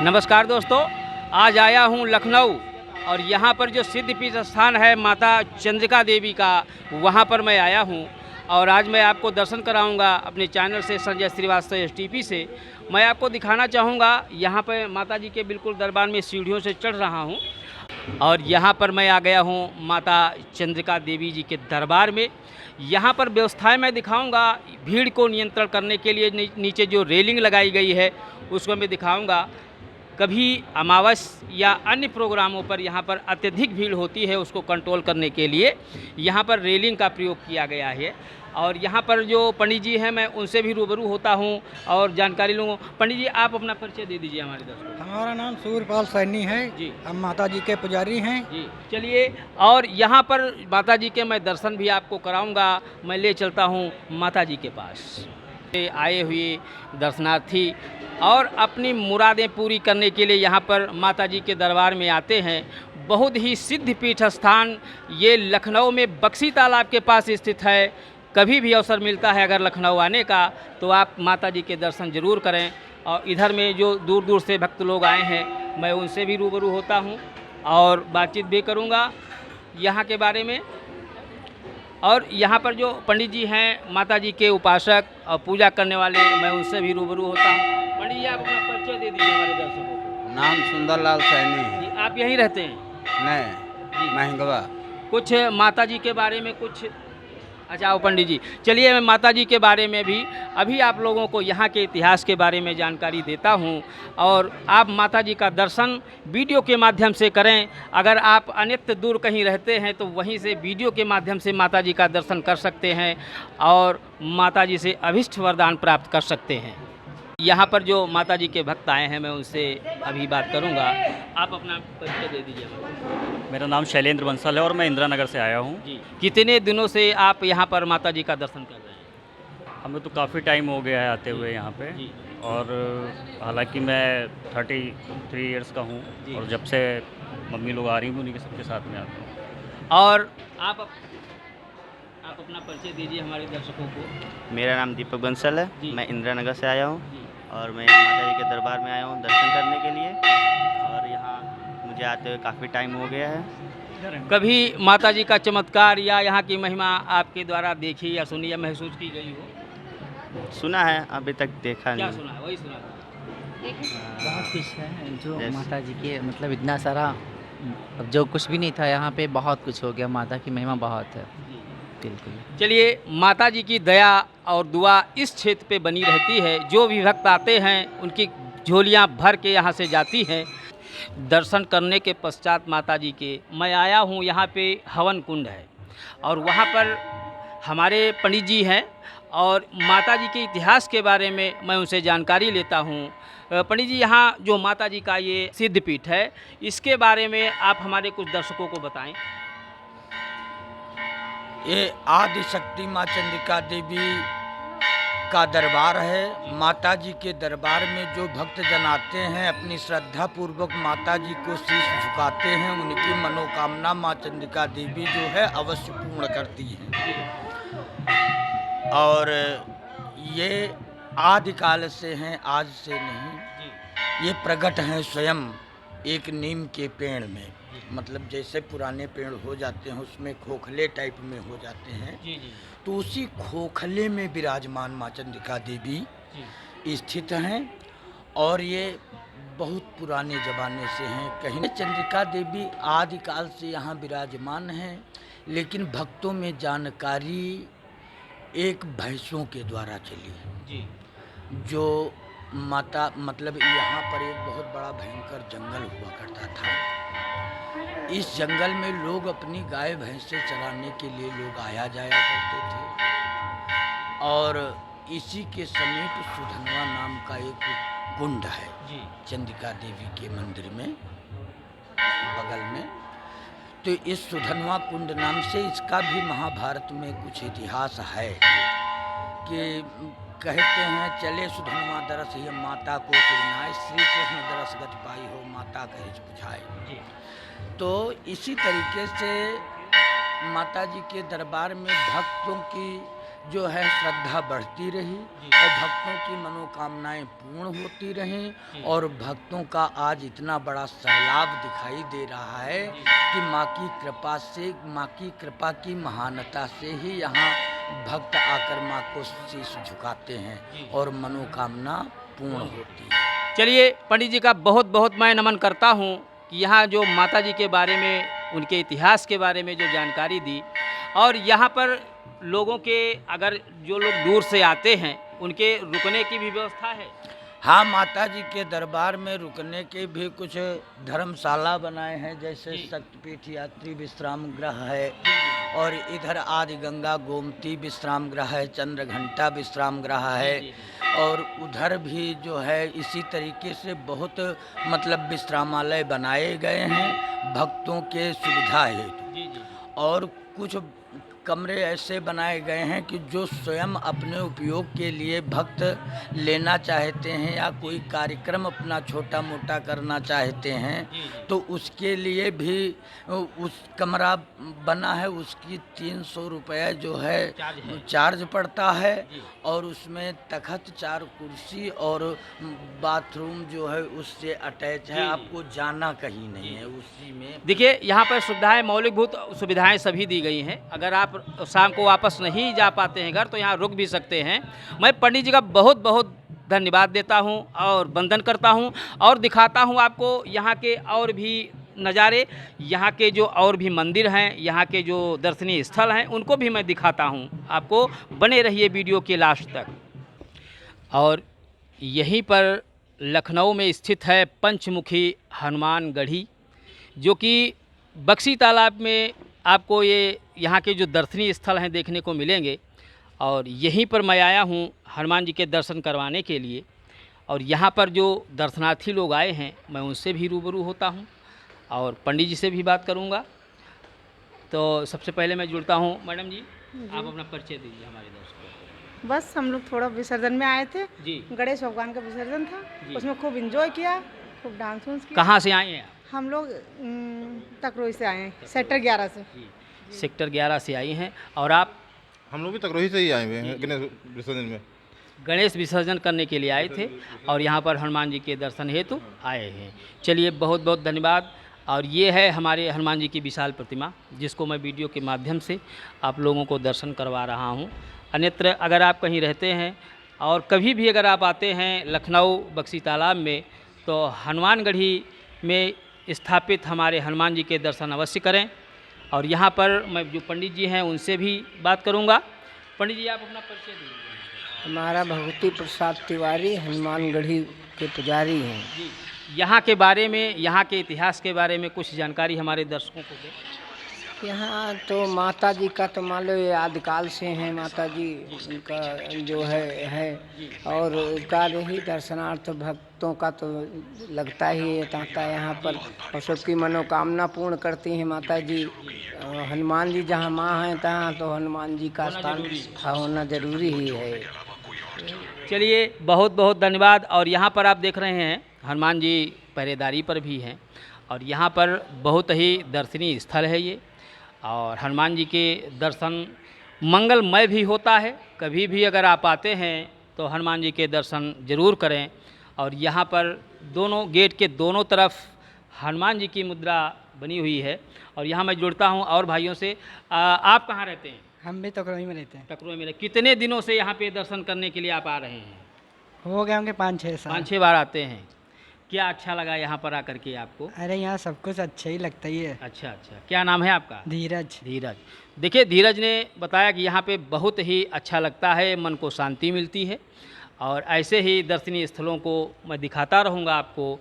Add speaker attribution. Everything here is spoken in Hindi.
Speaker 1: नमस्कार दोस्तों, आज आया हूँ लखनऊ और यहाँ पर जो सिद्धपीठ स्थान है माता चंद्रिका देवी का, वहाँ पर मैं आया हूँ और आज मैं आपको दर्शन कराऊंगा अपने चैनल से संजय श्रीवास्तव एसटीपी से। मैं आपको दिखाना चाहूँगा यहाँ पर माता जी के बिल्कुल दरबार में सीढ़ियों से चढ़ रहा हूँ और यहाँ पर मैं आ गया हूँ माता चंद्रिका देवी जी के दरबार में। यहाँ पर व्यवस्थाएं मैं दिखाऊंगा, भीड़ को नियंत्रण करने के लिए नीचे जो रेलिंग लगाई गई है उसको मैं दिखाऊंगा। कभी अमावस या अन्य प्रोग्रामों पर यहाँ पर अत्यधिक भीड़ होती है, उसको कंट्रोल करने के लिए यहाँ पर रेलिंग का प्रयोग किया गया है। और यहाँ पर जो पंडित जी हैं मैं उनसे भी रूबरू होता हूँ और जानकारी लूँगा। पंडित जी, आप अपना परिचय दे दीजिए हमारे दर्शकों को।
Speaker 2: हमारा नाम सूर्यपाल सैनी है
Speaker 1: जी।
Speaker 2: हम माता जी के पुजारी हैं
Speaker 1: जी, चलिए। और यहाँ पर माता जी के मैं दर्शन भी आपको कराऊंगा। मैं ले चलता हूँ माता जी के पास। आए हुए दर्शनार्थी और अपनी मुरादें पूरी करने के लिए यहाँ पर माता जी के दरबार में आते हैं। बहुत ही सिद्ध पीठ स्थान ये लखनऊ में बक्सी तालाब के पास स्थित है। कभी भी अवसर मिलता है अगर लखनऊ आने का तो आप माता जी के दर्शन ज़रूर करें। और इधर में जो दूर दूर से भक्त लोग आए हैं मैं उनसे भी रूबरू होता हूँ और बातचीत भी करूँगा यहाँ के बारे में। और यहाँ पर जो पंडित जी हैं माता जी के उपासक और पूजा करने वाले, मैं उनसे भी रूबरू होता हूँ। पंडित जी, आप अपना परिचय दे दीजिए हमारे दर्शकों को।
Speaker 3: नाम सुंदरलाल सैनी है।
Speaker 1: जी, आप यहीं रहते हैं?
Speaker 3: नहीं, महंगवा।
Speaker 1: कुछ माता जी के बारे में कुछ। अच्छा, आओ पंडित जी, चलिए मैं माता जी के बारे में भी अभी आप लोगों को यहाँ के इतिहास के बारे में जानकारी देता हूँ और आप माता जी का दर्शन वीडियो के माध्यम से करें। अगर आप अन्यत्र दूर कहीं रहते हैं तो वहीं से वीडियो के माध्यम से माता जी का दर्शन कर सकते हैं और माता जी से अभीष्ट वरदान प्राप्त कर सकते हैं। यहाँ पर जो माता जी के भक्त आए हैं मैं उनसे अभी बात करूँगा। आप अपना परिचय दे दीजिए हमें।
Speaker 4: मेरा नाम शैलेंद्र बंसल है और मैं इंदिरा नगर से आया हूँ।
Speaker 1: जी, कितने दिनों से आप यहाँ पर माता जी का दर्शन कर रहे हैं?
Speaker 4: हमें तो काफ़ी टाइम हो गया है आते हुए यहाँ पे।
Speaker 1: जी।
Speaker 4: और हालांकि मैं 33 इयर्स का हूँ और जब से मम्मी लोग आ रही हैं उन्हीं के सबके साथ में आता हूँ।
Speaker 1: और आप अपना परिचय दीजिए हमारे दर्शकों को।
Speaker 5: मेरा नाम दीपक बंसल है,
Speaker 1: जी।
Speaker 5: मैं इंदिरा नगर से आया हूँ
Speaker 1: जी।
Speaker 5: और मैं यहाँ माता जी के दरबार में आया हूँ दर्शन करने के लिए और यहाँ मुझे आते हुए काफ़ी टाइम हो गया है।
Speaker 1: कभी माता जी का चमत्कार या यहाँ की महिमा आपके द्वारा देखी या सुनी या महसूस की गई हो?
Speaker 5: सुना है, अभी तक देखा
Speaker 1: क्या
Speaker 5: नहीं।
Speaker 1: सुना है? वही सुना था।
Speaker 6: बहुत कुछ है जो
Speaker 5: Yes.
Speaker 6: माता जी के मतलब इतना सारा, अब जो कुछ भी नहीं था यहाँ पे बहुत कुछ हो गया। माता की महिमा बहुत है। बिल्कुल।
Speaker 1: चलिए, माता जी की दया और दुआ इस क्षेत्र पे बनी रहती है। जो भी भक्त आते हैं उनकी झोलियाँ भर के यहाँ से जाती हैं। दर्शन करने के पश्चात माता जी के मैं आया हूँ, यहाँ पे हवन कुंड है और वहाँ पर हमारे पंडित जी हैं और माता जी के इतिहास के बारे में मैं उनसे जानकारी लेता हूँ। पंडित जी, यहाँ जो माता जी का ये सिद्ध पीठ है इसके बारे में आप हमारे कुछ दर्शकों को बताएं।
Speaker 2: ये आदि शक्ति माँ चंद्रिका देवी का दरबार है। माता जी के दरबार में जो भक्त जन आते हैं अपनी श्रद्धा पूर्वक माता जी को शीश झुकाते हैं, उनकी मनोकामना माँ चंद्रिका देवी जो है अवश्य पूर्ण करती हैं। और ये आदिकाल से हैं, आज से नहीं। ये प्रकट हैं स्वयं एक नीम के पेड़ में, मतलब जैसे पुराने पेड़ हो जाते हैं उसमें खोखले टाइप में हो जाते हैं, तो उसी खोखले में विराजमान माँ चंद्रिका देवी स्थित हैं। और ये बहुत पुराने ज़माने से हैं। कहीं चंद्रिका देवी आदिकाल से यहाँ विराजमान हैं, लेकिन भक्तों में जानकारी एक भैंसों के द्वारा चली। जो माता मतलब यहाँ पर एक बहुत बड़ा भयंकर जंगल हुआ करता था। इस जंगल में लोग अपनी गाय भैंसे चराने के लिए लोग आया जाया करते थे और इसी के समीप सुधनवा नाम का एक कुंड है चंद्रिका देवी के मंदिर में बगल में। तो इस सुधनवा कुंड नाम से इसका भी महाभारत में कुछ इतिहास है कि कहते हैं चले सुधनवा दरस ये माता को सुनाए, श्री कृष्ण दरस गति पाई हो माता कहिच बुझाए। तो इसी तरीके से माता जी के दरबार में भक्तों की जो है श्रद्धा बढ़ती रही और भक्तों की मनोकामनाएं पूर्ण होती रहें। और भक्तों का आज इतना बड़ा सैलाब दिखाई दे रहा है कि माँ की कृपा से, माँ की कृपा की महानता से ही यहाँ भक्त आकर माँ को शीश झुकाते हैं और मनोकामना पूर्ण होती है।
Speaker 1: चलिए पंडित जी का बहुत बहुत मैं नमन करता हूँ कि यहाँ जो माता जी के बारे में, उनके इतिहास के बारे में जो जानकारी दी, और यहाँ पर लोगों के, अगर जो लोग दूर से आते हैं उनके रुकने की भी व्यवस्था है।
Speaker 2: हाँ, माता जी के दरबार में रुकने के भी कुछ धर्मशाला बनाए हैं, जैसे शक्तिपीठ यात्री विश्राम गृह है, और इधर आदि गंगा गोमती विश्राम गृह है, चंद्रघंटा विश्राम गृह है, और उधर भी जो है इसी तरीके से बहुत मतलब विश्रामालय बनाए गए हैं भक्तों के सुविधा हेतु। और कुछ कमरे ऐसे बनाए गए हैं कि जो स्वयं अपने उपयोग के लिए भक्त लेना चाहते हैं या कोई कार्यक्रम अपना छोटा मोटा करना चाहते हैं तो उसके लिए भी उस कमरा बना है, उसकी 300 रुपये जो है चार्ज पड़ता है, और उसमें तखत, 4 कुर्सी और बाथरूम जो है उससे अटैच है। आपको जाना कहीं नहीं है, उसी में।
Speaker 1: देखिए यहाँ पर सुविधाएं, मौलिकभूत सुविधाएं सभी दी गई हैं। अगर आप शाम को वापस नहीं जा पाते हैं घर तो यहाँ रुक भी सकते हैं। मैं पंडित जी का बहुत बहुत धन्यवाद देता हूँ और वंदन करता हूँ, और दिखाता हूँ आपको यहाँ के और भी नज़ारे, यहाँ के जो और भी मंदिर हैं, यहाँ के जो दर्शनीय स्थल हैं, उनको भी मैं दिखाता हूँ आपको। बने रहिए वीडियो के लास्ट तक। और यहीं पर लखनऊ में स्थित है पंचमुखी हनुमान गढ़ी, जो कि बक्सी तालाब में आपको ये यहाँ के जो दर्शनीय स्थल हैं देखने को मिलेंगे। और यहीं पर मैं आया हूँ हनुमान जी के दर्शन करवाने के लिए, और यहाँ पर जो दर्शनार्थी लोग आए हैं मैं उनसे भी रूबरू होता हूँ और पंडित जी से भी बात करूँगा। तो सबसे पहले मैं जुड़ता हूँ। मैडम जी, आप अपना परिचय दीजिए हमारे दर्शकों को।
Speaker 7: बस हम लोग थोड़ा विसर्जन में आए थे
Speaker 1: जी।
Speaker 7: गणेश भगवान का विसर्जन था, उसमें खूब एंजॉय किया, खूब डांस वांस किया।
Speaker 1: कहाँ से आए हैं आप?
Speaker 7: हम लोग तकरोई से आए हैं, सेक्टर 11 से।
Speaker 1: सेक्टर 11 से आई हैं। और आप?
Speaker 8: हम लोग भी तकरोही से ही आए हुए हैं गणेश विसर्जन में।
Speaker 1: गणेश विसर्जन करने के लिए आए थे और यहाँ पर हनुमान जी के दर्शन हेतु आए हैं। चलिए बहुत बहुत धन्यवाद। और ये है हमारे हनुमान जी की विशाल प्रतिमा, जिसको मैं वीडियो के माध्यम से आप लोगों को दर्शन करवा रहा हूँ। अन्यत्र अगर आप कहीं रहते हैं और कभी भी अगर आप आते हैं लखनऊ बक्सी तालाब में, तो हनुमानगढ़ी में स्थापित हमारे हनुमान जी के दर्शन अवश्य करें। और यहाँ पर मैं जो पंडित जी हैं उनसे भी बात करूँगा। पंडित जी, आप अपना परिचय दीजिए।
Speaker 9: हमारा भगवती प्रसाद तिवारी हनुमानगढ़ी के पुजारी हैं।
Speaker 1: जी, यहाँ के बारे में, यहाँ के इतिहास के बारे में कुछ जानकारी हमारे दर्शकों को दें।
Speaker 9: यहाँ तो माता जी का तो मान लो ये आदिकाल से हैं, माता जी का जो है और का ही दर्शनार्थ भक्तों का तो लगता ही रहता है यहाँ पर, और सबकी मनोकामना पूर्ण करती हैं माता जी। हनुमान जी जहाँ माँ हैं तहाँ तो हनुमान जी का स्थान होना जरूरी ही है।
Speaker 1: चलिए बहुत बहुत धन्यवाद। और यहाँ पर आप देख रहे हैं हनुमान जी पहरेदारी पर भी हैं, और यहाँ पर बहुत ही दर्शनीय स्थल है ये, और हनुमान जी के दर्शन मंगलमय भी होता है। कभी भी अगर आप आते हैं तो हनुमान जी के दर्शन ज़रूर करें। और यहाँ पर दोनों गेट के दोनों तरफ हनुमान जी की मुद्रा बनी हुई है। और यहाँ मैं जुड़ता हूँ और भाइयों से। आप कहाँ रहते हैं?
Speaker 10: हम भी तकरोही में रहते हैं।
Speaker 1: तकरोही में। कितने दिनों से यहाँ पे दर्शन करने के लिए आप आ रहे हैं?
Speaker 10: हो गए होंगे 5-6 साल।
Speaker 1: 5-6 बार आते हैं। क्या अच्छा लगा यहाँ पर आकर के आपको?
Speaker 10: अरे यहाँ सब कुछ अच्छा ही लगता ही है।
Speaker 1: अच्छा अच्छा, क्या नाम है आपका?
Speaker 10: धीरज।
Speaker 1: धीरज। देखिए, धीरज ने बताया कि यहाँ पे बहुत ही अच्छा लगता है, मन को शांति मिलती है। और ऐसे ही दर्शनीय स्थलों को मैं दिखाता रहूँगा आपको।